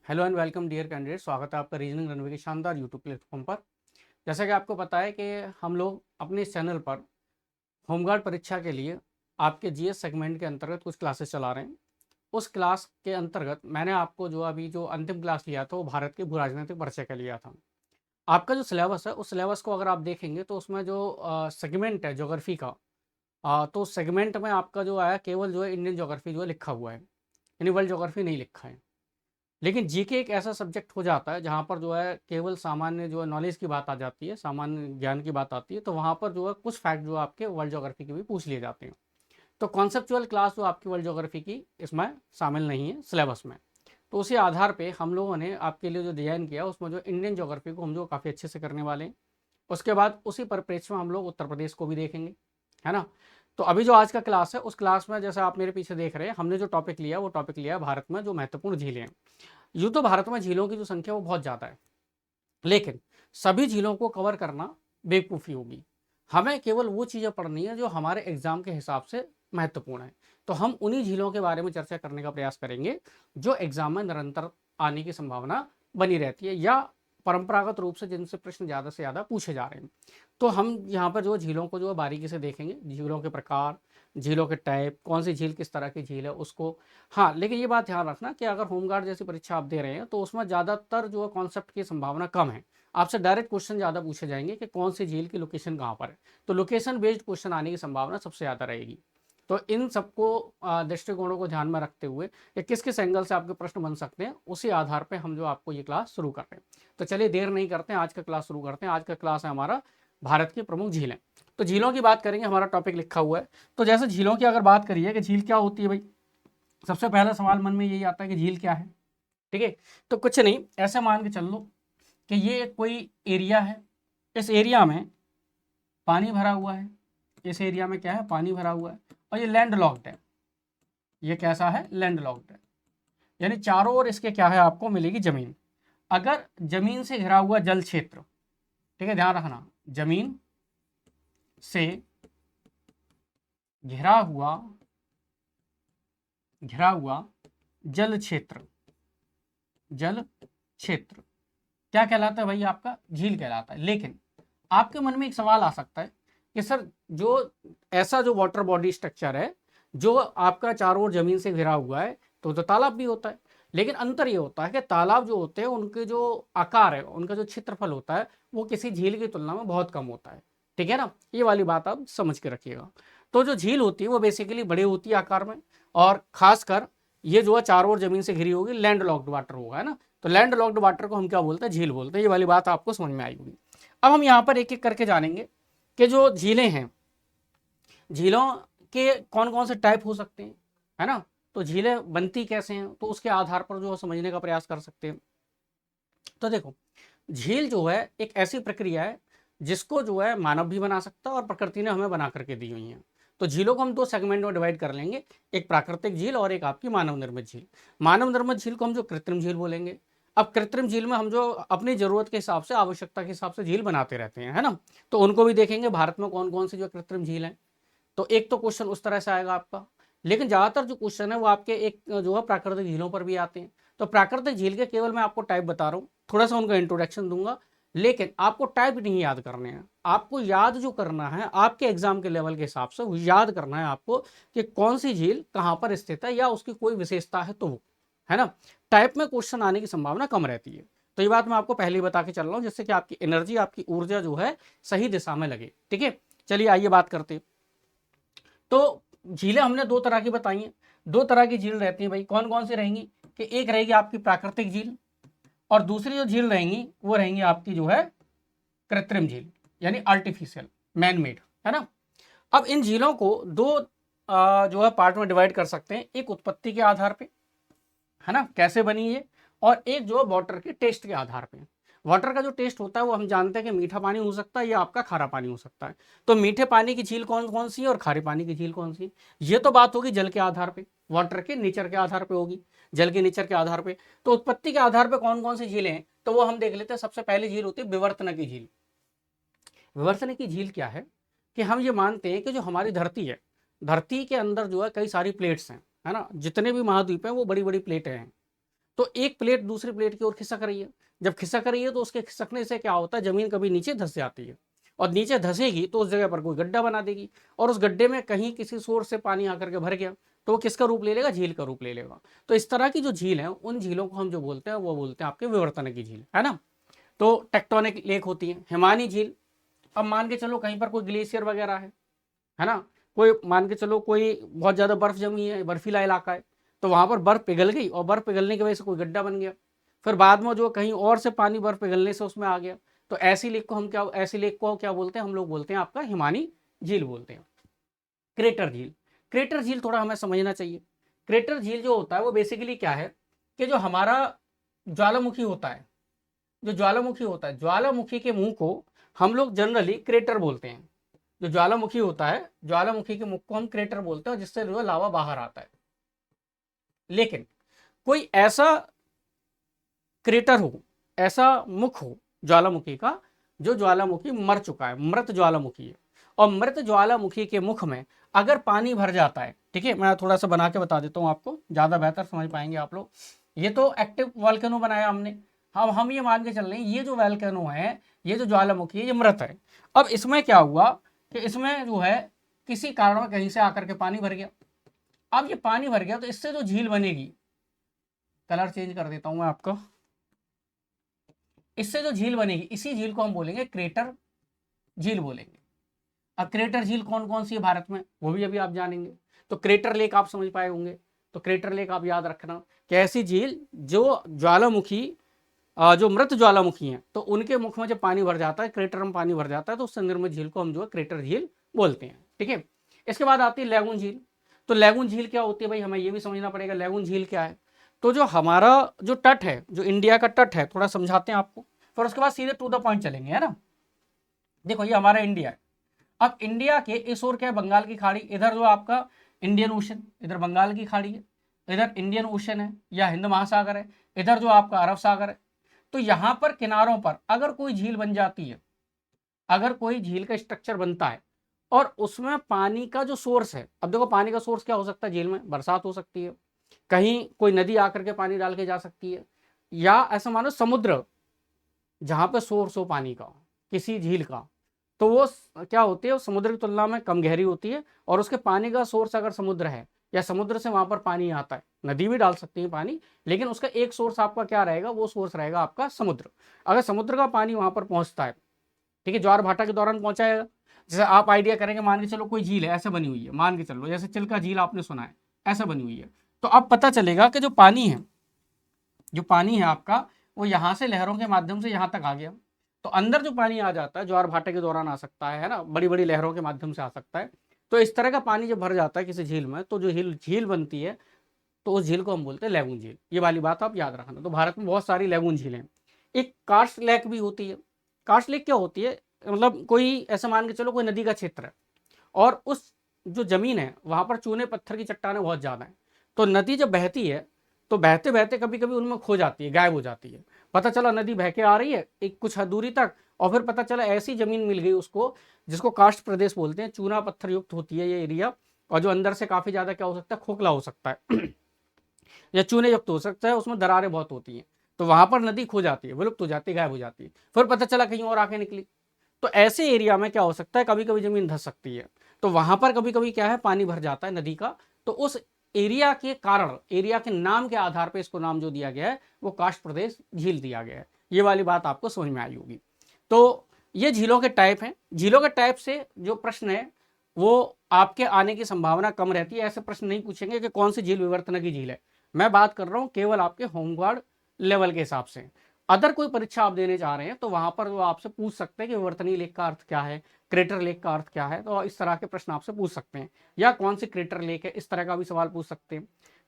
Hello and welcome dear candidate. स्वागत है आपका रीजनिंग रनवे के शानदार यूट्यूब प्लेटफॉर्म पर। जैसा कि आपको पता है कि हम लोग अपने इस चैनल पर होमगार्ड परीक्षा के लिए आपके जीएस सेगमेंट के अंतर्गत कुछ क्लासेस चला रहे हैं। उस क्लास के अंतर्गत मैंने आपको जो अंतिम क्लास लिया था वो भारत के भू राजनीतिक परिचय का लिया था। आपका जो सिलेबस है उस सिलेबस को अगर आप देखेंगे तो उसमें जो सेगमेंट है ज्योग्राफी का, तो सेगमेंट में आपका जो है केवल जो है इंडियन ज्योग्राफी जो है लिखा हुआ है, यानी वर्ल्ड ज्योग्राफी नहीं लिखा है। लेकिन जीके एक ऐसा सब्जेक्ट हो जाता है जहाँ पर जो है केवल सामान्य जो है नॉलेज की बात आ जाती है, सामान्य ज्ञान की बात आती है, तो वहाँ पर जो है कुछ फैक्ट जो आपके वर्ल्ड ज्योग्राफी के भी पूछ लिए जाते हैं। तो कॉन्सेप्चुअल क्लास जो आपकी वर्ल्ड ज्योग्राफी की इसमें शामिल नहीं है सिलेबस में। तो उसी आधार पे हम लोगों ने आपके लिए जो डिजाइन किया उसमें जो इंडियन ज्योग्राफी को हम जो काफ़ी अच्छे से करने वाले हैं। उसके बाद उसी परिप्रेक्ष्य में हम लोग उत्तर प्रदेश को भी देखेंगे, है ना। तो अभी जो आज का क्लास है उस क्लास में जैसे आप मेरे पीछे देख रहे हैं, हमने जो टॉपिक लिया वो टॉपिक लिया भारत में जो महत्वपूर्ण झीलें हैं। यूँ तो भारत में झीलों की जो संख्या वो बहुत ज़्यादा है, लेकिन सभी झीलों को कवर करना बेवकूफ़ी होगी। हमें केवल वो चीज़ें पढ़नी है जो हमारे एग्जाम के हिसाब से महत्वपूर्ण है। तो हम उन्हीं झीलों के बारे में चर्चा करने का प्रयास करेंगे जो एग्जाम में निरंतर आने की संभावना बनी रहती है, या परंपरागत रूप से जिनसे प्रश्न ज़्यादा से ज़्यादा पूछे जा रहे हैं। तो हम यहाँ पर जो झीलों को जो है बारीकी से देखेंगे, झीलों के प्रकार, झीलों के टाइप, कौन सी झील किस तरह की झील है उसको। हाँ, लेकिन ये बात ध्यान रखना कि अगर होमगार्ड जैसी परीक्षा आप दे रहे हैं तो उसमें ज़्यादातर जो है कॉन्सेप्ट की संभावना कम है। आपसे डायरेक्ट क्वेश्चन ज़्यादा पूछे जाएंगे कि कौन सी झील की लोकेशन कहाँ पर है। तो लोकेशन बेस्ड क्वेश्चन आने की संभावना सबसे ज़्यादा रहेगी। तो इन सबको दृष्टिकोणों को ध्यान में रखते हुए कि किस किस एंगल से आपके प्रश्न बन सकते हैं, उसी आधार पर हम जो आपको ये क्लास शुरू कर रहे हैं। तो चलिए देर नहीं करते हैं, आज का क्लास शुरू करते हैं। आज का क्लास है हमारा भारत की प्रमुख झीलें। तो झीलों की बात करेंगे, हमारा टॉपिक लिखा हुआ है। तो जैसे झीलों की अगर बात करिए कि झील क्या होती है भाई, सबसे पहला सवाल मन में यही आता है कि झील क्या है। ठीक है, तो कुछ नहीं, ऐसे मान के चल लो कि ये कोई एरिया है, इस एरिया में पानी भरा हुआ है, इस एरिया में क्या है, पानी भरा हुआ है, और ये लैंड लॉक्ड है। ये कैसा है, लैंड लॉक्ड है, यानी चारों ओर इसके क्या है, आपको मिलेगी जमीन। अगर जमीन से घिरा हुआ जल क्षेत्र, ठीक है ध्यान रखना, जमीन से घिरा हुआ जल क्षेत्र, जल क्षेत्र क्या कहलाता है भाई, आपका झील कहलाता है। लेकिन आपके मन में एक सवाल आ सकता है कि सर जो ऐसा जो वाटर बॉडी स्ट्रक्चर है जो आपका चारों ओर जमीन से घिरा हुआ है तो तालाब भी होता है। लेकिन अंतर ये होता है कि तालाब जो होते हैं उनके जो आकार है, उनका जो क्षेत्रफल होता है वो किसी झील की तुलना में बहुत कम होता है। ठीक है ना, ये वाली बात आप समझ के रखिएगा। तो जो झील होती है वो बेसिकली बड़ी होती है आकार में, और खासकर ये जो है चारों ओर जमीन से घिरी होगी, लैंड लॉक्ड वाटर होगा, है ना। तो लैंड लॉक्ड वाटर को हम क्या बोलते हैं, झील बोलते हैं। ये वाली बात आपको समझ में आई होगी। अब हम यहाँ पर एक एक करके जानेंगे कि जो झीलें हैं, झीलों के कौन कौन से टाइप हो सकते हैं, है ना। तो झीलें बनती कैसे हैं, तो उसके आधार पर जो समझने का प्रयास कर सकते हैं। तो देखो, झील जो है एक ऐसी प्रक्रिया है जिसको जो है मानव भी बना सकता है और प्रकृति ने हमें बना करके दी हुई है। तो झीलों को हम दो सेगमेंट में डिवाइड कर लेंगे, एक प्राकृतिक झील और एक आपकी मानव निर्मित झील। मानव निर्मित झील को हम जो कृत्रिम झील बोलेंगे। अब कृत्रिम झील में हम जो अपनी जरूरत के हिसाब से, आवश्यकता के हिसाब से झील बनाते रहते हैं, है ना। तो उनको भी देखेंगे भारत में कौन कौन सी जो कृत्रिम झील है। तो एक तो क्वेश्चन उस तरह से आएगा आपका। लेकिन ज़्यादातर जो क्वेश्चन है वो आपके एक जो है प्राकृतिक झीलों पर भी आते हैं। तो प्राकृतिक झील के केवल मैं आपको टाइप बता रहा हूँ, थोड़ा सा उनका इंट्रोडक्शन दूंगा, लेकिन आपको टाइप नहीं याद करने हैं। आपको याद जो करना है आपके एग्जाम के लेवल के हिसाब से वो याद करना है आपको कि कौन सी झील कहाँ पर स्थित है या उसकी कोई विशेषता है, तो वो, है ना। टाइप में क्वेश्चन आने की संभावना कम रहती है। तो ये बात मैं आपको पहले ही बता के चल रहा हूँ, जिससे कि आपकी एनर्जी, आपकी ऊर्जा जो है सही दिशा में लगे। ठीक है, चलिए आइए बात करते हैं। तो झीलें हमने दो तरह की बताई हैं। दो तरह की झील रहती है भाई, कौन कौन सी रहेंगी, कि एक रहेगी आपकी प्राकृतिक झील और दूसरी जो झील रहेंगी वो रहेंगी आपकी जो है कृत्रिम झील, यानी आर्टिफिशियल, मैन मेड, है ना। अब इन झीलों को दो जो है पार्ट में डिवाइड कर सकते हैं, एक उत्पत्ति के आधार पे, है ना, कैसे बनी है, और एक जो वाटर के टेस्ट के आधार पे। वाटर का जो टेस्ट होता है वो हम जानते हैं कि मीठा पानी हो सकता है या आपका खारा पानी हो सकता है। तो मीठे पानी की झील कौन कौन सी है और खारे पानी की झील कौन सी है, ये तो बात होगी जल के आधार पे, वाटर के नेचर के आधार पे होगी, जल के नेचर के आधार पे। तो उत्पत्ति के आधार पे कौन कौन सी झीलें हैं, तो वो हम देख लेते हैं। सबसे पहली झील होती है विवर्तन की झील। विवर्तन की झील क्या है कि हम ये मानते हैं कि जो हमारी धरती है, धरती के अंदर जो है कई सारी प्लेट्स हैं, है ना। जितने भी महाद्वीप हैं वो बड़ी बड़ी प्लेटें हैं। तो एक प्लेट दूसरी प्लेट की ओर खिसक रही है, जब खिसक रही है तो उसके खिसकने से क्या होता है, जमीन कभी नीचे धंस जाती है, और नीचे धंसेगी तो उस जगह पर कोई गड्ढा बना देगी, और उस गड्ढे में कहीं किसी सोर्स से पानी आकर के भर गया तो वो किसका रूप ले लेगा, झील का रूप ले लेगा। तो इस तरह की जो झील है उन झीलों को हम जो बोलते हैं वो बोलते हैं आपके विवर्तन की झील, है ना। तो टेक्टोनिक लेक होती है, हिमानी झील। अब मान के चलो कहीं पर कोई ग्लेशियर वगैरह है ना, कोई मान के चलो कोई बहुत ज़्यादा बर्फ जमी है, बर्फीला इलाका है, तो वहाँ पर बर्फ पिघल गई और बर्फ पिघलने की वजह से कोई गड्ढा बन गया, फिर बाद में जो कहीं और से पानी बर्फ पिघलने से उसमें आ गया, तो ऐसी लेक को हम क्या, ऐसी लेक को क्या बोलते हैं, हम लोग बोलते हैं आपका हिमानी झील बोलते हैं। क्रेटर झील, क्रेटर झील थोड़ा हमें समझना चाहिए। क्रेटर झील जो होता है वो बेसिकली क्या है कि जो हमारा ज्वालामुखी होता है, जो ज्वालामुखी होता है, ज्वालामुखी के मुंह को हम लोग जनरली क्रेटर बोलते हैं। जो ज्वालामुखी होता है, ज्वालामुखी के मुख को हम क्रेटर बोलते हैं, जिससे जो लावा बाहर आता है। लेकिन कोई ऐसा क्रेटर हो, ऐसा मुख हो ज्वालामुखी का जो ज्वालामुखी मर चुका है, मृत ज्वालामुखी है, और मृत ज्वालामुखी के मुख में अगर पानी भर जाता है, ठीक है, मैं थोड़ा सा बना के बता देता हूँ आपको, ज़्यादा बेहतर समझ पाएंगे आप लोग। ये तो एक्टिव वॉल्केनो बनाया हमने, हम ये मान के चल रहे हैं ये जो वॉल्केनो है, ये जो ज्वालामुखी है, ये मृत है। अब इसमें क्या हुआ कि इसमें जो है किसी कारण में कहीं से आकर के पानी भर गया। अब ये पानी भर गया तो इससे जो झील बनेगी, कलर चेंज कर देता हूं मैं आपको, इससे जो झील बनेगी इसी झील को हम बोलेंगे क्रेटर झील बोलेंगे। अब क्रेटर झील कौन कौन सी है भारत में वो भी अभी आप जानेंगे। तो क्रेटर लेक आप समझ पाए होंगे, तो क्रेटर लेक आप याद रखना कि ऐसी झील जो ज्वालामुखी, जो मृत ज्वालामुखी हैं, तो उनके मुख में जब पानी भर जाता है, क्रेटर में पानी भर जाता है, तो उस निर्मित झील को हम जो है क्रेटर झील बोलते हैं, ठीक है। इसके बाद आती है लैगून झील। तो लैगून झील क्या होती है भाई, हमें ये भी समझना पड़ेगा लैगून झील क्या है। तो जो हमारा जो तट है, जो इंडिया का तट है, थोड़ा समझाते हैं आपको, फिर उसके बाद सीधे टू द पॉइंट चलेंगे, है ना। देखो ये हमारा इंडिया है। अब इंडिया के इस ओर क्या है, बंगाल की खाड़ी, इधर जो आपका इंडियन ओशन, इधर बंगाल की खाड़ी है, इधर इंडियन ओशन है या हिंद महासागर है, इधर जो आपका अरब सागर है। तो यहां पर किनारों पर अगर कोई झील बन जाती है, अगर कोई झील का स्ट्रक्चर बनता है और उसमें पानी का जो सोर्स है, अब देखो पानी का सोर्स क्या हो सकता है, झील में बरसात हो सकती है, कहीं कोई नदी आकर के पानी डाल के जा सकती है, या ऐसा मानो समुद्र जहां पर सोर्स हो पानी का किसी झील का, तो वो क्या होती है, समुद्र की तुलना में कम गहरी होती है, और उसके पानी का सोर्स अगर समुद्र है या समुद्र से वहां पर पानी आता है, नदी भी डाल सकती है पानी, लेकिन उसका एक सोर्स आपका क्या रहेगा, वो सोर्स रहेगा आपका समुद्र। अगर समुद्र का पानी वहां पर पहुंचता है, ठीक है, ज्वार भाटा के दौरान पहुंचाएगा। जैसे आप आइडिया करेंगे, मान के चलो कोई झील है ऐसे बनी हुई है, मान के चलो जैसे चिल्का झील आपने सुना है, ऐसा बनी हुई है, तो अब पता चलेगा कि जो पानी है, जो पानी है आपका, वो यहाँ से लहरों के माध्यम से यहाँ तक आ गया। तो अंदर जो पानी आ जाता है, ज्वार भाटे के दौरान आ सकता है ना, बड़ी बड़ी लहरों के माध्यम से आ सकता है। तो इस तरह का पानी जब भर जाता है किसी झील में, तो जो झील बनती है, तो उस झील को हम बोलते हैं लैगून झील। ये वाली बात आप याद रखना। तो भारत में बहुत सारी लैगून झीलें हैं। एक कार्स्ट लेक भी होती है। कार्स्ट लेक क्या होती है, मतलब कोई ऐसा मान के चलो कोई नदी का क्षेत्र है, और उस जो जमीन है वहां पर चूने पत्थर की चट्टानें बहुत ज्यादा है, तो नदी जब बहती है तो बहते बहते कभी कभी उनमें खो जाती है, गायब हो जाती है। पता चला नदी बह के आ रही है एक कुछ हद दूरी तक, और फिर पता चला ऐसी जमीन मिल गई उसको, जिसको कास्ट प्रदेश बोलते हैं, चूना पत्थर युक्त होती है ये एरिया, और जो अंदर से काफी ज्यादा क्या हो सकता है, खोखला हो सकता है या चूने युक्त हो सकता है, उसमें दरारें बहुत होती हैं। तो वहां पर नदी खो जाती है, विलुप्त हो जाती है, गायब हो जाती है, फिर पता चला कहीं और आके निकली। तो ऐसे एरिया में क्या हो सकता है, कभी कभी जमीन धंस सकती है, तो वहां पर कभी कभी क्या है, पानी भर जाता है नदी का। तो उस एरिया के कारण, एरिया के नाम के आधार पर इसको नाम जो दिया गया है वो काष्ठ प्रदेश झील दिया गया है। ये वाली बात आपको समझ में आई होगी। तो ये झीलों के टाइप हैं। झीलों के टाइप से जो प्रश्न है वो आपके आने की संभावना कम रहती है। ऐसे प्रश्न नहीं पूछेंगे कि कौन सी झील विवर्तन की झील है। मैं बात कर रहा हूँ केवल आपके होमगार्ड लेवल के हिसाब से। अदर कोई परीक्षा आप देने जा रहे हैं तो वहां पर वो आपसे पूछ सकते हैं कि विवर्तनीय लेक का अर्थ क्या है, क्रेटर लेक का अर्थ क्या है, तो इस तरह के प्रश्न आपसे पूछ सकते हैं, या कौन सी क्रेटर लेक है, इस तरह का भी सवाल पूछ सकते हैं।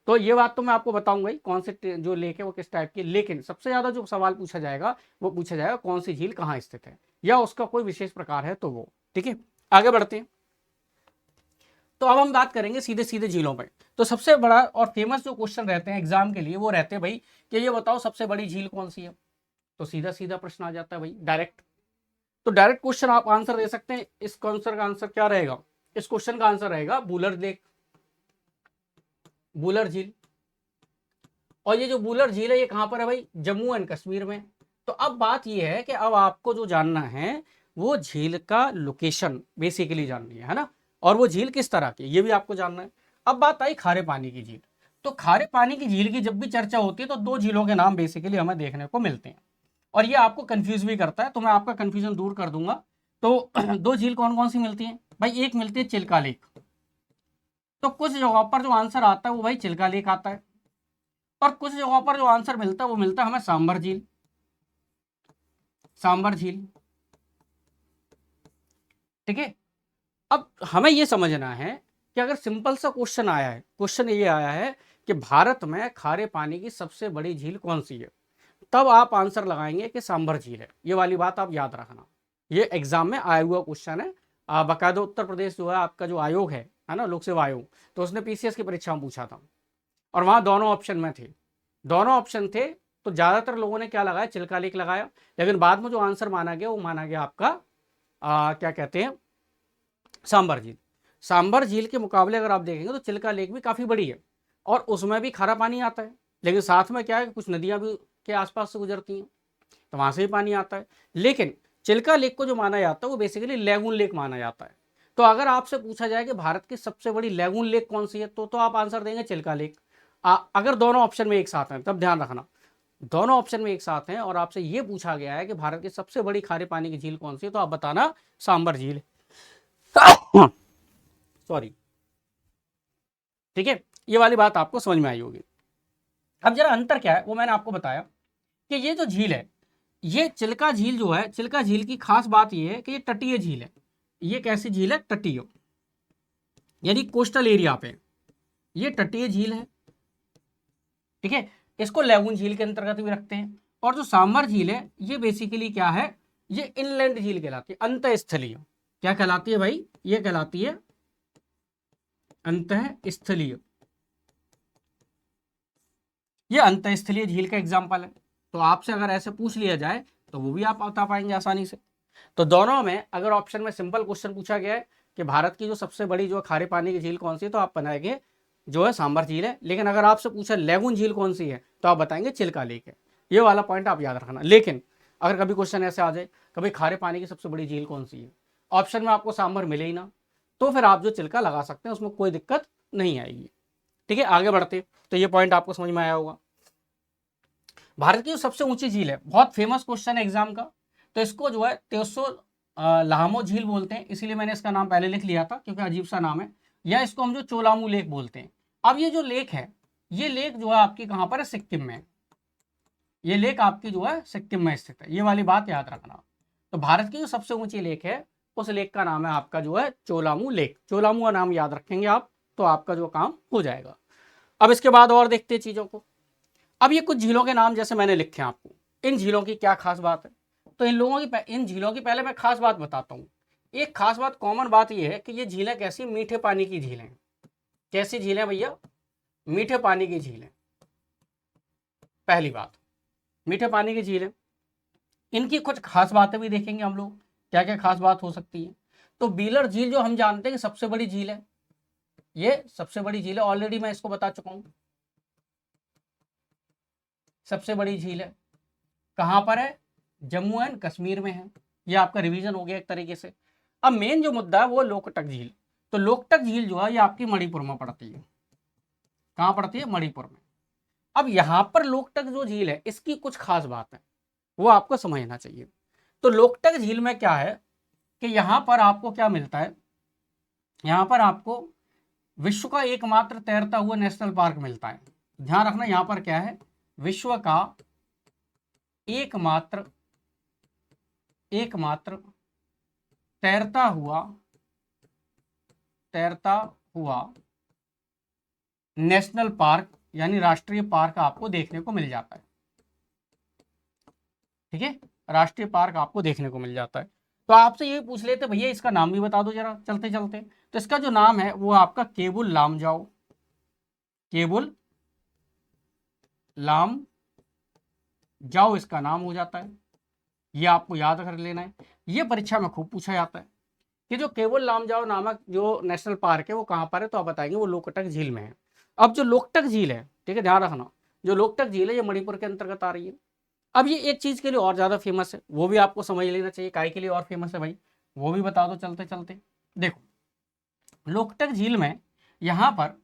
तो ये बात तो मैं आपको बताऊंगा ही कौन से जो लेक है वो किस टाइप की, लेकिन सबसे ज्यादा जो सवाल पूछा जाएगा वो पूछा जाएगा कौन सी झील कहाँ स्थित है, या उसका कोई विशेष प्रकार है तो वो। ठीक है, आगे बढ़ते हैं। तो अब हम बात करेंगे सीधे सीधे झीलों पे। तो सबसे बड़ा और फेमस जो क्वेश्चन रहते हैं एग्जाम के लिए वो रहते हैं भाई कि ये बताओ सबसे बड़ी झील कौन सी है। तो सीधा सीधा प्रश्न आ जाता है भाई, डायरेक्ट। तो डायरेक्ट क्वेश्चन आप आंसर दे सकते हैं। इस आंसर का आंसर क्या रहेगा, इस क्वेश्चन का आंसर रहेगा वुलर लेक, वुलर झील। और ये जो बूलर झील है ये कहाँ पर है भाई, जम्मू एंड कश्मीर में। तो अब बात ये है कि अब आपको जो जानना है वो झील का लोकेशन बेसिकली जाननी है ना, और वो झील किस तरह की ये भी आपको जानना है। अब बात आई खारे पानी की झील। तो खारे पानी की झील की जब भी चर्चा होती है तो दो झीलों के नाम बेसिकली हमें देखने को मिलते हैं, और ये आपको कंफ्यूज भी करता है, तो मैं आपका कंफ्यूजन दूर कर दूंगा। तो दो झील कौन कौन सी मिलती हैं भाई, एक मिलती है चिल्का लेक। तो कुछ जगहों पर जो आंसर आता है वो भाई चिल्का लेक आता है, और कुछ जगहों पर जो आंसर मिलता है वो मिलता है हमें सांबर झील, सांबर झील। ठीक है, अब हमें ये समझना है कि अगर सिंपल सा क्वेश्चन आया है, क्वेश्चन ये आया है कि भारत में खारे पानी की सबसे बड़ी झील कौन सी है, तब आप आंसर लगाएंगे कि सांबर झील है। ये वाली बात आप याद रखना, ये एग्जाम में आया हुआ क्वेश्चन है। बाकायदा उत्तर प्रदेश जो है आपका जो आयोग है ना, लोक सेवा आयोग, तो उसने पीसीएस की परीक्षा में पूछा था, और वहां दोनों ऑप्शन में थे, दोनों ऑप्शन थे। तो ज्यादातर लोगों ने क्या लगाया, चिल्का लेक लगाया, लेकिन बाद में जो आंसर माना गया वो माना गया आपका क्या कहते हैं, सांबर झील। सांबर झील के मुकाबले अगर आप देखेंगे तो चिल्का लेक भी काफी बड़ी है, और उसमें भी खारा पानी आता है, लेकिन साथ में क्या है, कुछ नदियां भी के आसपास से गुजरती हैं, तो वहां से भी पानी आता है। लेकिन चिल्का लेक को जो माना जाता है वो बेसिकली लैगून लेक माना जाता है। तो अगर आपसे पूछा जाए कि भारत की सबसे बड़ी लैगून लेक कौन सी है, तो आप आंसर देंगे चिल्का लेक। अगर दोनों ऑप्शन में एक साथ हैं, तब ध्यान रखना, दोनों ऑप्शन में एक साथ हैं और आपसे यह पूछा गया है कि भारत की सबसे बड़ी खारे पानी की झील कौन सी है, तो आप बताना सांबर झील। सॉरी, ठीक है, ये वाली बात आपको समझ में आई होगी। अब जरा अंतर क्या है वो मैंने आपको बताया कि ये जो झील है, ये चिल्का झील जो है, चिल्का झील की खास बात ये है कि ये तटीय झील है। ये कैसी झील है, तटीय, यानी कोस्टल एरिया पे, ये तटीय झील है। ठीक है, इसको लैगून झील के अंतर्गत भी रखते हैं। और जो सांबर झील है ये बेसिकली क्या है, ये इनलैंड झील कहलाती है, अंतःस्थलीय। क्या कहलाती है भाई, ये कहलाती है अंतःस्थलीय। ये अंतःस्थलीय झील का एग्जाम्पल है। तो आपसे अगर ऐसे पूछ लिया जाए तो वो भी आप बता पाएंगे आसानी से। तो दोनों में अगर ऑप्शन में सिंपल क्वेश्चन पूछा गया है कि भारत की जो सबसे बड़ी जो खारे पानी की झील कौन सी है, तो आप बनाएंगे जो है सांबर झील है। लेकिन अगर आपसे पूछा लैगून झील कौन सी है, तो आप बताएंगे चिल्का लेक है। ये वाला पॉइंट आप याद रखना। लेकिन अगर कभी क्वेश्चन ऐसे आ जाए, कभी खारे पानी की सबसे बड़ी झील कौन सी है, ऑप्शन में आपको सांबर मिले ही ना, तो फिर आप जो चिल्का लगा सकते हैं, उसमें कोई दिक्कत नहीं आएगी। ठीक है, आगे बढ़ते। तो ये पॉइंट आपको समझ में आया होगा। भारत की जो सबसे ऊंची झील है, बहुत फेमस क्वेश्चन है एग्जाम का, तो इसको जो है तेओसो लामो झील बोलते हैं, इसीलिए मैंने इसका नाम पहले लिख लिया था क्योंकि अजीब सा नाम है। या इसको हम जो चोलामू लेक बोलते हैं। अब ये जो लेक है, ये लेक जो है आपकी कहाँ पर है, सिक्किम में। ये लेक आपकी जो है सिक्किम में स्थित है, ये वाली बात याद रखना। तो भारत की जो सबसे ऊंची लेक है, उस लेक का नाम है आपका जो है चोलामू लेक। चोलामू का नाम याद रखेंगे आप, तो आपका जो काम हो जाएगा। अब इसके बाद और देखते हैं चीजों को। अब ये कुछ झीलों के नाम जैसे मैंने लिखे हैं आपको, इन झीलों की क्या खास बात है, तो इन झीलों की पहले मैं खास बात बताता हूँ। एक खास बात, कॉमन बात ये है कि ये झीलें कैसी, मीठे पानी की झीलें। कैसी झीलें भैया, मीठे पानी की झीलें। पहली बात, मीठे पानी की झीलें, इनकी कुछ खास बातें भी देखेंगे हम लोग, क्या क्या खास बात हो सकती है। तो बीलर झील जो हम जानते हैं कि सबसे बड़ी झील है, ये सबसे बड़ी झील है, ऑलरेडी मैं इसको बता चुका हूं, सबसे बड़ी झील है। कहां पर है, जम्मू एंड कश्मीर में है। ये आपका रिवीजन हो गया एक तरीके से। अब मेन जो मुद्दा है वो लोकटक झील। तो लोकटक झील जो है ये आपकी मणिपुर में पड़ती है। कहां पड़ती है, मणिपुर में। अब यहां पर लोकटक जो झील है, इसकी कुछ खास बात है, वो आपको समझना चाहिए। तो लोकटक झील में क्या है कि यहां पर आपको क्या मिलता है, यहां पर आपको विश्व का एकमात्र तैरता हुआ नेशनल पार्क मिलता है। ध्यान रखना, यहां पर क्या है, विश्व का एकमात्र तैरता हुआ नेशनल पार्क यानी राष्ट्रीय पार्क आपको देखने को मिल जाता है। ठीक है, राष्ट्रीय पार्क आपको देखने को मिल जाता है। तो आपसे ये पूछ लेते भैया इसका नाम भी बता दो जरा चलते चलते। तो इसका जो नाम है वो आपका केबुल लामजाओ, केबुल लामजाओ इसका नाम हो जाता है। ये आपको याद कर लेना है, ये परीक्षा में खूब पूछा जाता है कि जो केबुल लामजाओ नामक जो नेशनल पार्क है वो कहाँ पर है, तो आप बताएंगे वो लोकटक झील में है। अब जो लोकटक झील है, ठीक है ध्यान रखना, जो लोकटक झील है ये मणिपुर के अंतर्गत आ रही है। अब ये एक चीज के लिए और ज्यादा फेमस है, वो भी आपको समझ लेना चाहिए, काय के लिए और फेमस है भाई, वो भी बता दो चलते चलते। देखो लोकटक झील में यहाँ पर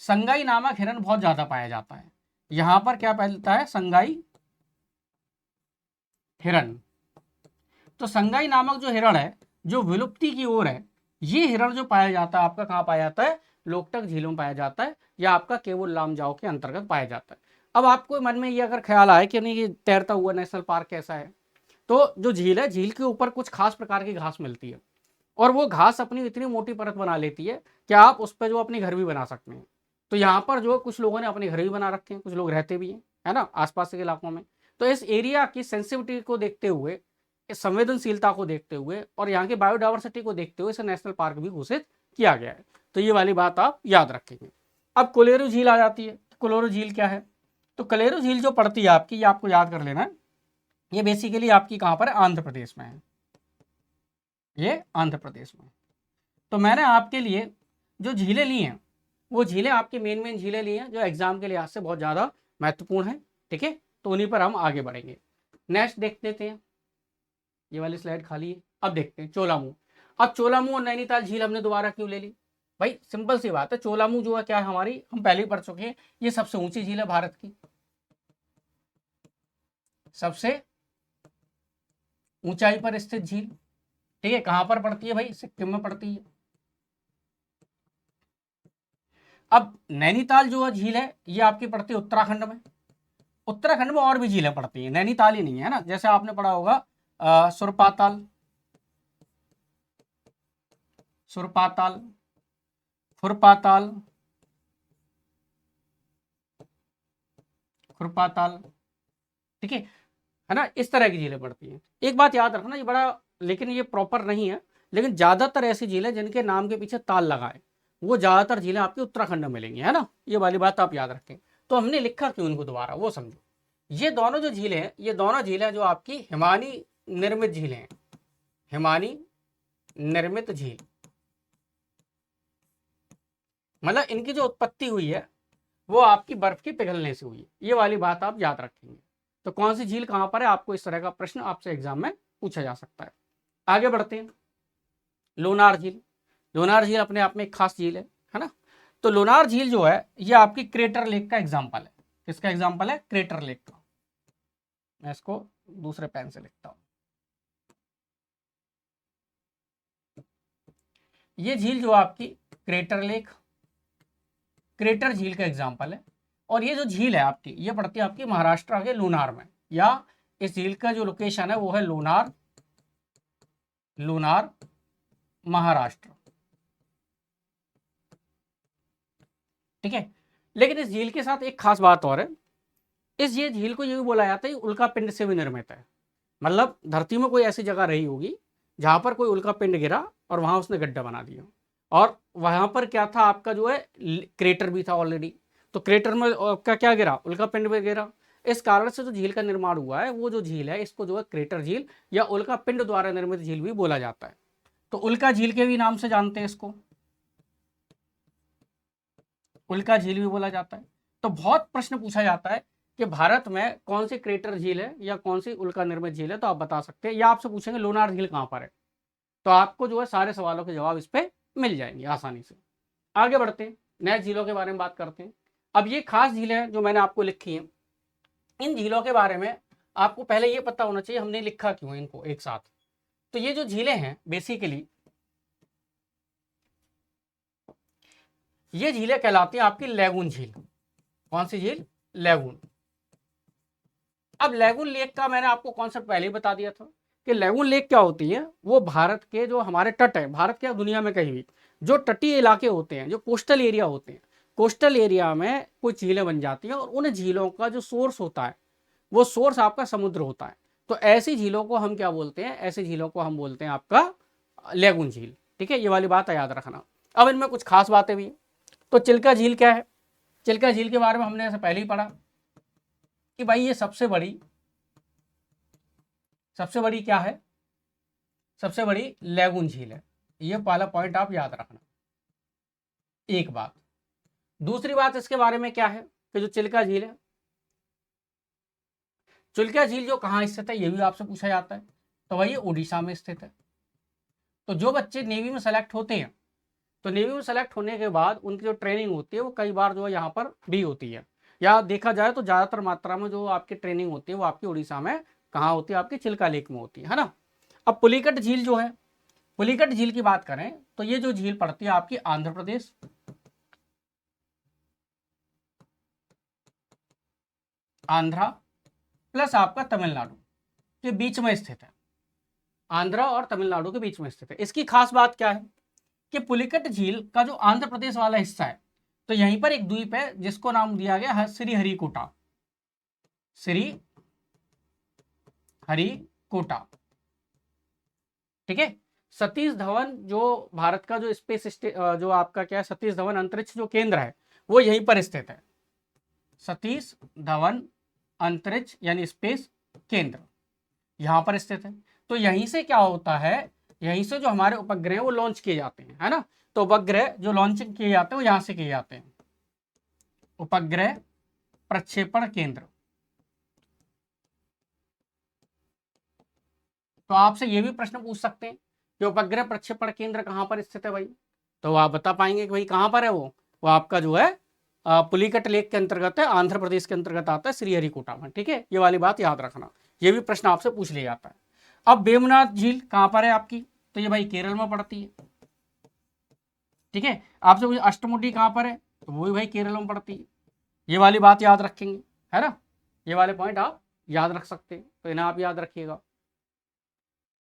संगाई नामक हिरन बहुत ज्यादा पाया जाता है। यहाँ पर क्या पाया है, संगाई हिरन। तो संगाई नामक जो हिरण है जो विलुप्ति की ओर है, ये हिरण जो पाया जाता है आपका कहाँ पाया जाता है, लोकटक झीलों में पाया जाता है, या आपका केवल लामजाओ के अंतर्गत पाया जाता है। अब आपको मन में ये अगर ख्याल आए कि नहीं ये तैरता हुआ नेशनल पार्क कैसा है, तो जो झील है, झील के ऊपर कुछ खास प्रकार की घास मिलती है, और वो घास अपनी इतनी मोटी परत बना लेती है कि आप उस पर जो अपने घर भी बना सकते हैं। तो यहाँ पर जो कुछ लोगों ने अपने घर भी बना रखे हैं, कुछ लोग रहते भी हैं, है ना, आसपास के इलाकों में। तो इस एरिया की सेंसिटिविटी को देखते हुए, इस संवेदनशीलता को देखते हुए और यहाँ की बायोडाइवर्सिटी को देखते हुए इसे नेशनल पार्क भी घोषित किया गया है। तो ये वाली बात आप याद रखेंगे। अब कोलेरू झील आ जाती है। कोलेरू झील क्या है, तो कोलेरू झील जो पड़ती है आपकी, ये आपको याद कर लेना है, ये बेसिकली आपकी कहाँ पर है, आंध्र प्रदेश में है, ये आंध्र प्रदेश में। तो मैंने आपके लिए जो झीलें ली हैं वो झीलें आपकी मेन झीलें ली हैं जो एग्जाम के लिहाज से बहुत ज़्यादा महत्वपूर्ण है, ठीक है। तो उन्हीं पर हम आगे बढ़ेंगे। नेक्स्ट देख लेते हैं, ये वाली स्लाइड खाली है। अब देखते हैं चोलामू। अब चोलामू और नैनीताल झील हमने दोबारा क्यों ले ली भाई, सिंपल सी बात है, चोलामू जो है क्या है हमारी, हम पहले ही पढ़ चुके हैं, ये सबसे ऊंची झील है भारत की, सबसे ऊंचाई पर स्थित झील, ठीक है। कहां पर पड़ती है भाई, सिक्किम में पड़ती है। अब नैनीताल जो है झील है ये आपकी पड़ती है उत्तराखंड में। उत्तराखंड में और भी झीलें पड़ती हैं, नैनीताल ही नहीं है ना, जैसे आपने पढ़ा होगा सुरपाताल, सुरपाताल, खुरपाताल, खुरपाताल, ठीक है ना, इस तरह की झीलें पड़ती हैं। एक बात याद रखना, ये बड़ा, लेकिन ये प्रॉपर नहीं है, लेकिन ज्यादातर ऐसी झीलें जिनके नाम के पीछे ताल लगा है, वो ज्यादातर झीलें आपकी उत्तराखंड में मिलेंगी, है ना, ये वाली बात आप याद रखें। तो हमने लिखा क्यों इनको दोबारा वो समझो। ये दोनों जो झीलें हैं, ये दोनों झीलें जो आपकी हिमानी निर्मित झीलें हैं, हिमानी निर्मित झील, मतलब इनकी जो उत्पत्ति हुई है वो आपकी बर्फ के पिघलने से हुई है, ये वाली बात आप याद रखेंगे। तो कौन सी झील कहां पर है, आपको इस तरह का प्रश्न आपसे एग्जाम में पूछा जा सकता है। आगे बढ़ते हैं, लोनार झील। लोनार झील अपने आप में एक खास झील है ना। तो लोनार झील जो है ये आपकी क्रेटर लेक का एग्जाम्पल है। किसका एग्जाम्पल है, क्रेटर लेक का। मैं इसको दूसरे पेन से लिखता हूं। ये झील जो आपकी क्रेटर लेक, क्रेटर झील का एग्जाम्पल है। और ये जो झील है आपकी, ये पड़ती है आपकी महाराष्ट्र के लोनार में, या इस झील का जो लोकेशन है वो है लोनार, लोनार महाराष्ट्र, ठीक है। लेकिन इस झील के साथ एक खास बात और है, इस ये झील को ये भी बोला जाता है उल्का पिंड से भी निर्मित है। मतलब धरती में कोई ऐसी जगह रही होगी जहां पर कोई उल्का पिंड गिरा और वहां उसने गड्ढा बना दिया, और वहां पर क्या था आपका जो है क्रेटर भी था ऑलरेडी। तो क्रेटर में आपका क्या गिरा, उल्का पिंड भी गिरा। इस कारण से जो झील का निर्माण हुआ है, वो जो झील है इसको जो है क्रेटर झील या उल्का पिंड द्वारा निर्मित झील भी बोला जाता है। तो उल्का झील के भी नाम से जानते हैं इसको, उल्का झील भी बोला जाता है। तो बहुत प्रश्न पूछा जाता है कि भारत में कौन सी क्रेटर झील है या कौन सी उल्का निर्मित झील है, तो आप बता सकते हैं, या आपसे पूछेंगे लोनार झील कहां पर है, तो आपको जो है सारे सवालों के जवाब इस पे मिल जाएंगे आसानी से। आगे बढ़ते हैं, नए झीलों के बारे में बात करते हैं। अब ये खास झीलें हैं जो मैंने आपको लिखी हैं, इन झीलों के बारे में आपको पहले ये पता होना चाहिए हमने लिखा क्यों है इनको एक साथ। तो ये जो झीलें हैं बेसिकली, ये झीलें कहलाती हैं आपकी लैगून झील। कौन सी झील, लैगून। अब लैगून लेक का मैंने आपको कॉन्सेप्ट पहले ही बता दिया था कि लैगून लेक क्या होती है, वो भारत के जो हमारे तट है, भारत के दुनिया में कहीं भी जो तटीय इलाके होते हैं, जो कोस्टल एरिया होते हैं, कोस्टल एरिया में कुछ झीलें बन जाती हैं और उन झीलों का जो सोर्स होता है वो सोर्स आपका समुद्र होता है। तो ऐसी झीलों को हम क्या बोलते हैं, ऐसी झीलों को हम बोलते हैं आपका लैगून झील, ठीक है। ये वाली बात याद रखना। अब इनमें कुछ खास बातें भी हैं। तो चिल्का झील क्या है, चिल्का झील के बारे में हमने ऐसे पहले ही पढ़ा कि भाई ये सबसे बड़ी क्या है, सबसे बड़ी लैगून झील है। ये पहला पॉइंट आप याद रखना, एक बात। दूसरी बात इसके बारे में क्या है कि जो चिल्का झील है चिल्का झील जो कहाँ स्थित है ये भी आपसे पूछा जाता है, तो वही उड़ीसा में स्थित है। तो जो बच्चे नेवी में सेलेक्ट होते हैं, तो नेवी में सेलेक्ट होने के बाद उनकी जो ट्रेनिंग होती है वो कई बार जो है यहाँ पर भी होती है, या देखा जाए तो ज़्यादातर मात्रा में जो आपकी ट्रेनिंग होती है वो आपकी उड़ीसा में कहाँ होती है, आपकी चिल्का लेक में होती है ना। अब पुलिकट झील जो है, पुलिकट झील की बात करें तो ये जो झील पड़ती है आपकी आंध्र प्रदेश, आंध्रा प्लस आपका तमिलनाडु के बीच में स्थित है, आंध्रा और तमिलनाडु के बीच में स्थित है। इसकी खास बात क्या है कि पुलिकट झील का जो आंध्र प्रदेश वाला हिस्सा है, तो यहीं पर एक द्वीप है जिसको नाम दिया गया है श्री हरिकोटा, श्री हरिकोटा, ठीक है। सतीश धवन जो भारत का जो जो आपका क्या है, सतीश धवन अंतरिक्ष जो केंद्र है वो यहीं पर स्थित है, सतीश धवन अंतरिक्ष यानी स्पेस केंद्र यहां पर स्थित है। तो यहीं से क्या होता है, यहीं से जो हमारे उपग्रह वो लॉन्च किए जाते हैं, है ना। तो उपग्रह जो लॉन्चिंग किए जाते हैं वो यहां से किए जाते हैं, उपग्रह प्रक्षेपण केंद्र। तो आपसे ये भी प्रश्न पूछ सकते हैं कि उपग्रह प्रक्षेपण केंद्र कहां पर स्थित है भाई, तो आप बता पाएंगे कि भाई कहां पर है वो आपका जो है पुलिकट लेक के अंतर्गत है, आंध्र प्रदेश के अंतर्गत आता है, श्रीहरिकोटा में, ठीक है। ये वाली बात याद रखना, ये भी प्रश्न आपसे पूछ लिया जाता है। अब वेमुनाथ झील कहां पर है आपकी, तो ये भाई केरल में पड़ती है, ठीक है। आपसे पूछे अष्टमुडी कहां पर है, तो वो भी भाई केरल में पड़ती है। ये वाली बात याद रखेंगे, है ना, ये वाले पॉइंट आप याद रख सकते हैं, तो इन्हें आप याद रखिएगा।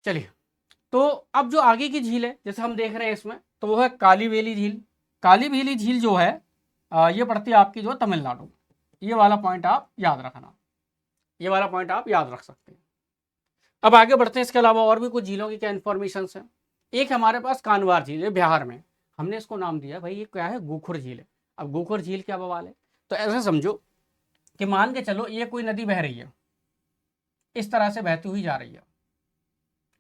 चलिए, तो अब जो आगे की झील है जैसे हम देख रहे हैं इसमें, तो वो है कालीवेली झील। कालीवेली झील जो है ये पड़ती है आपकी जो तमिलनाडु। ये वाला पॉइंट आप याद रखना, ये वाला पॉइंट आप याद रख सकते हैं। अब आगे बढ़ते हैं, इसके अलावा और भी कुछ झीलों की क्या इन्फॉर्मेशन है। एक हमारे पास कानवार झील है बिहार में, हमने इसको नाम दिया भाई ये क्या है, गोखुर झील है। अब गोखुर झील क्या बवाल है, तो ऐसा समझो कि मान के चलो ये कोई नदी बह रही है, इस तरह से बहती हुई जा रही है,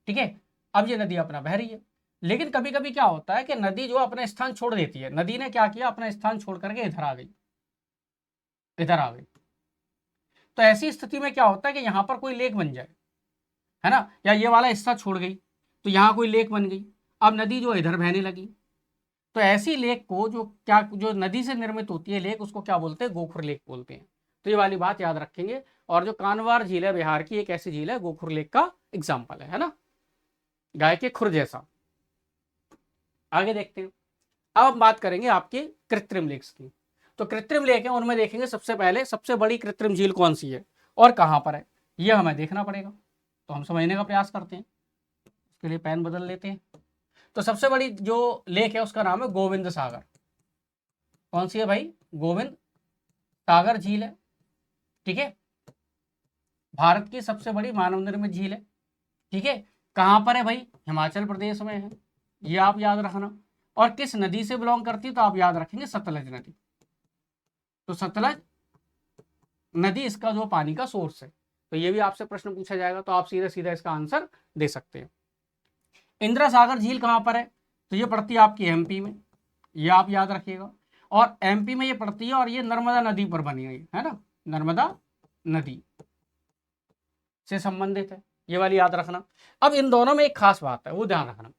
ठीक है। अब ये नदी अपना बह रही है, लेकिन कभी कभी क्या होता है कि नदी जो अपना स्थान छोड़ देती है। नदी ने क्या किया, अपना स्थान छोड़ करके इधर आ गई, इधर आ गई। तो ऐसी स्थिति में क्या होता है कि यहाँ पर कोई लेक बन जाए, है ना, या ये वाला हिस्सा छोड़ गई तो यहाँ कोई लेक बन गई, अब नदी जो इधर बहने लगी। तो ऐसी लेक को जो नदी से निर्मित होती है लेक, उसको क्या बोलते हैं, गोखुर लेक बोलते हैं। तो ये वाली बात याद रखेंगे। और जो कानवार झील है बिहार की, एक ऐसी झील है गोखुर लेक का एग्जाम्पल है ना, गाय के खुर जैसा। आगे देखते हैं, अब हम बात करेंगे आपके कृत्रिम लेक्स की। तो कृत्रिम लेक है, उनमें देखेंगे सबसे पहले सबसे बड़ी कृत्रिम झील कौन सी है और कहां पर है, यह हमें देखना पड़ेगा। तो हम समझने का प्रयास करते हैं, उसके लिए पेन बदल लेते हैं। तो सबसे बड़ी जो लेक है उसका नाम है गोविंद सागर। कौन सी है भाई, गोविंद सागर झील है, ठीक है। भारत की सबसे बड़ी मानव निर्मित झील है, ठीक है। कहां पर है भाई, हिमाचल प्रदेश में है, ये आप याद रखना। और किस नदी से बिलोंग करती है, तो आप याद रखेंगे सतलज नदी। तो सतलज नदी इसका जो पानी का सोर्स है। तो ये भी आपसे प्रश्न पूछा जाएगा, तो आप सीधा सीधा इसका आंसर दे सकते हैं। इंदिरा सागर झील कहां पर है, तो ये पड़ती है आपकी एमपी में, ये आप याद रखिएगा। और एमपी में ये पड़ती है और ये नर्मदा नदी पर बनी हुई है ना, नर्मदा नदी से संबंधित है, ये वाली याद रखना। अब इन दोनों में एक खास बात है, वो ध्यान रखना।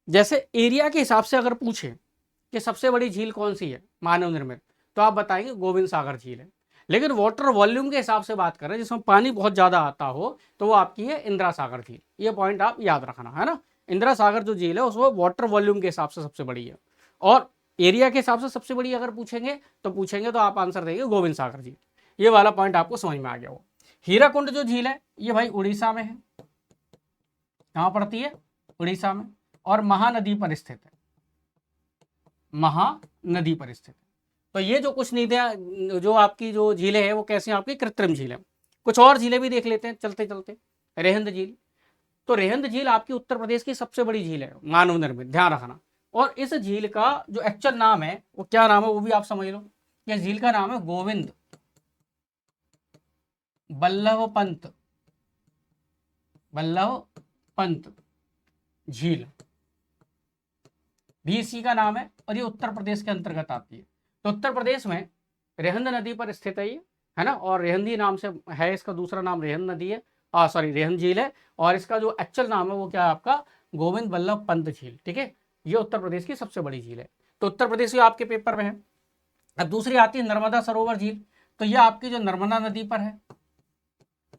जैसे एरिया के हिसाब से अगर पूछे कि सबसे बड़ी झील कौन सी है मानव निर्मित, तो आप बताएंगे गोविंद सागर झील है। लेकिन वाटर वॉल्यूम के हिसाब से बात करें, जिसमें पानी बहुत ज़्यादा आता हो, तो वो आपकी है इंदिरा सागर झील। ये पॉइंट आप याद रखना, है ना। इंदिरा सागर जो झील है उसमें वाटर वॉल्यूम के हिसाब से सबसे बड़ी है, और एरिया के हिसाब से सबसे बड़ी अगर पूछेंगे तो आप आंसर देंगे गोविंद सागर झील। ये वाला पॉइंट आपको समझ में आ गया हो। हीराकुंड जो झील है ये भाई उड़ीसा में है, कहाँ पड़ती है, उड़ीसा में, और महानदी पर स्थित है, महानदी पर स्थित है। तो ये जो कुछ नदियाँ जो आपकी जो झीलें हैं वो कैसी हैं, आपकी कृत्रिम झीलें। कुछ और झीलें भी देख लेते हैं चलते चलते। रेहंद झील, तो रेहंद झील आपकी उत्तर प्रदेश की सबसे बड़ी झील है मानव निर्मित, ध्यान रखना। और इस झील का जो एक्चुअल नाम है वो क्या नाम है, वो भी आप समझ लो। यह झील का नाम है गोविंद बल्लभ पंत झील, भी इसी का नाम है, और ये उत्तर प्रदेश के अंतर्गत आती है। तो उत्तर प्रदेश में रेहंद नदी पर स्थित है ये, है ना, और रेहंदी नाम से है, इसका दूसरा नाम रेहन नदी है, सॉरी रेहन झील है, और इसका जो एक्चुअल नाम है वो क्या है आपका, गोविंद बल्लभ पंत झील। ठीक है, ये उत्तर प्रदेश की सबसे बड़ी झील है, तो उत्तर प्रदेश की आपके पेपर में है। अब दूसरी आती है नर्मदा सरोवर झील, तो ये आपकी जो नर्मदा नदी पर है,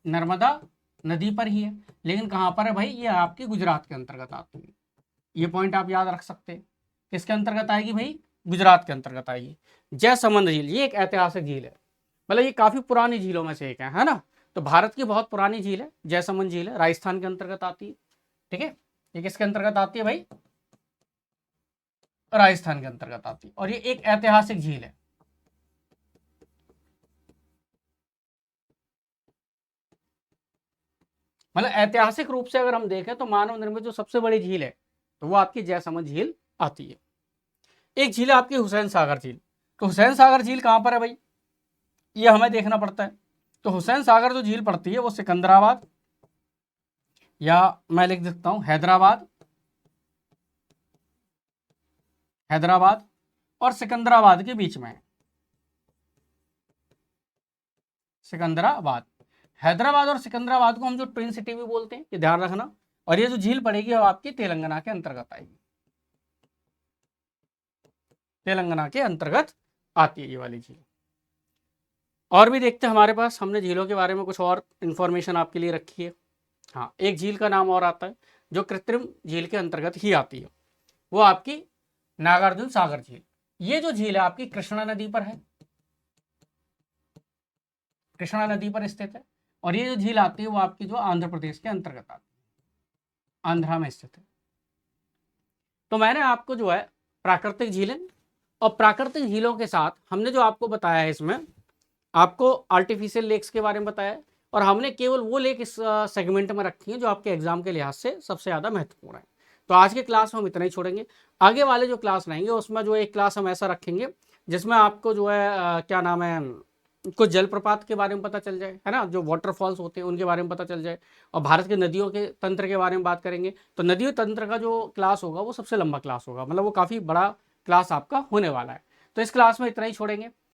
नर्मदा नदी पर ही है, लेकिन कहाँ पर है भाई, ये आपकी गुजरात के अंतर्गत आती है। ये पॉइंट आप याद रख सकते हैं, किसके अंतर्गत आएगी भाई, गुजरात के अंतर्गत आएगी। जयसमंद झील, ये एक ऐतिहासिक झील है, मतलब ये काफी पुरानी झीलों में से एक है ना, तो भारत की बहुत पुरानी झील है, जयसमंद झील है, राजस्थान के अंतर्गत आती है। ठीक है, ये किसके अंतर्गत आती है भाई, राजस्थान के अंतर्गत आती है, और ये एक ऐतिहासिक झील है। मतलब ऐतिहासिक रूप से अगर हम देखें तो मानव निर्मित जो सबसे बड़ी झील है तो वो आपकी जयसमंद झील आती है। एक झील है आपकी हुसैन सागर झील, तो हुसैन सागर झील कहां पर है भाई, ये हमें देखना पड़ता है। तो हुसैन सागर जो झील पड़ती है वो सिकंदराबाद, या मैं लिख देता हूं हैदराबाद, हैदराबाद और सिकंदराबाद के बीच में है, सिकंदराबाद। हैदराबाद और सिकंदराबाद को हम जो ट्विन सिटी भी बोलते हैं, ये ध्यान रखना। और ये जो झील पड़ेगी वो आपकी तेलंगाना के अंतर्गत आएगी, तेलंगाना के अंतर्गत आती है ये वाली झील। और भी देखते हैं हमारे पास, हमने झीलों के बारे में कुछ और इन्फॉर्मेशन आपके लिए रखी है। हाँ, एक झील का नाम और आता है जो कृत्रिम झील के अंतर्गत ही आती है, वो आपकी नागार्जुन सागर झील। ये जो झील है आपकी कृष्णा नदी पर है, कृष्णा नदी पर स्थित है, और ये जो झील आती है वो आपकी जो आंध्र प्रदेश के अंतर्गत आती है, आंध्रा में स्थित है। तो मैंने आपको जो है प्राकृतिक झीलें और प्राकृतिक झीलों के साथ हमने जो आपको बताया है, इसमें आपको आर्टिफिशियल लेक्स के बारे में बताया है, और हमने केवल वो लेक इस सेगमेंट में रखी है जो आपके एग्जाम के लिहाज से सबसे ज़्यादा महत्वपूर्ण है। तो आज के क्लास में हम इतना ही छोड़ेंगे, आगे वाले जो क्लास रहेंगे उसमें जो एक क्लास हम ऐसा रखेंगे जिसमें आपको जो है क्या नाम है, कुछ जलप्रपात के बारे में पता चल जाए, है ना, जो वाटरफॉल्स होते हैं उनके बारे में पता चल जाए, और भारत के नदियों के तंत्र के बारे में बात करेंगे। तो नदी तंत्र का जो क्लास होगा वो सबसे लंबा क्लास होगा, मतलब वो काफ़ी बड़ा क्लास आपका होने वाला है। तो इस क्लास में इतना ही छोड़ेंगे,